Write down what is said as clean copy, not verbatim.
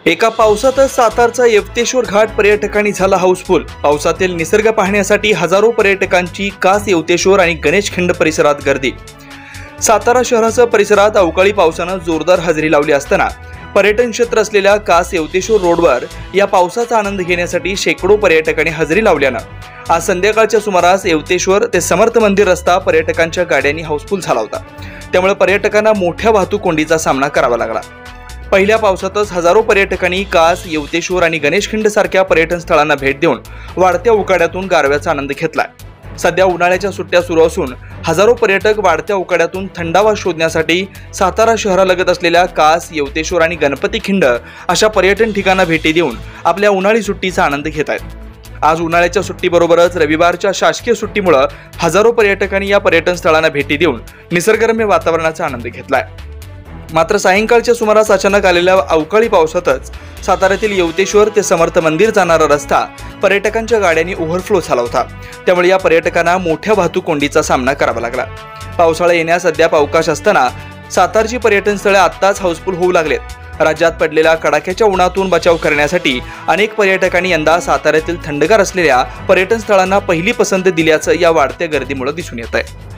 एका पावसातच सातारचा येवतेश्वर घाट पर्यटकांनी झाला हाऊसफुल। पावसातील निसर्ग पाहण्यासाठी हजारो पर्यटकांची कास येवतेश्वर आणि गणेशखिंड परिसरात गर्दी। सातारा शहरासह परिसरात अवकाळी पावसाने जोरदार हजेरी लावली असताना पर्यटन क्षेत्र असलेल्या कास येवतेश्वर रोडवर या पावसाचा आनंद घेण्यासाठी शेकडो पर्यटकांनी हजेरी लावल्यानं आज संध्याकाळच्या सुमारास येवतेश्वर ते समर्थ मंदिर रस्ता पर्यटकांच्या गाड्यांनी हाऊसफुल झाला होता। त्यामुळे पर्यटकांना मोठ्या वाहतूक कोंडीचा सामना करावा लागला। पहिल्या पावसातच हजारो पर्यटकांनी कास, येवतेश्वर आणि गणेशखिंड सारख्या पर्यटन स्थळांना भेट देऊन वाढत्या उकाड्यातून गारव्याचा आनंद घेतलाय। सध्या उन्हाळ्याच्या सुट्ट्या सुरू असून हजारो पर्यटक वाढत्या उकाड्यातून थंडावा शोधण्यासाठी सातारा शहरालगत असलेल्या कास, येवतेश्वर आणि गणपतीखिंड अशा पर्यटन ठिकाणांना भेटी देऊन आपल्या उन्हाळी सुट्टीचा आनंद घेत आहेत। आज उन्हाळ्याच्या सुट्टीबरोबरच रविवारच्या शासकीय सुट्टीमुळे हजारो पर्यटकांनी या पर्यटन स्थळांना भेटी देऊन निसर्गरम्य वातावरणाचा आनंद घेतलाय। मात्र सायंकाळच्या सुमारास अचानक आलेल्या अवकाळी पावसातच साताऱ्यातील येवतेश्वर ते समर्थ मंदिर जाणारा रस्ता पर्यटकांच्या गाड्यांनी ओव्हरफ्लो झाला होता। त्यामुळे या पर्यटकांना मोठ्या वाहतूक कोंडीचा सामना करावा लागला। पावसाळा येण्यास अद्याप अवकाश असताना सातारची पर्यटन स्थळे आत्ताच हाऊसफुल होऊ लागलेत। राज्यात पडलेल्या कडाक्याच्या उन्हातून बचाव करण्यासाठी अनेक पर्यटकांनी यंदा साताऱ्यातील थंडगार असलेल्या पर्यटन स्थळांना पहिली पसंती दिल्याचं या वाढत्या गर्दीमुळे दिसून येत आहे।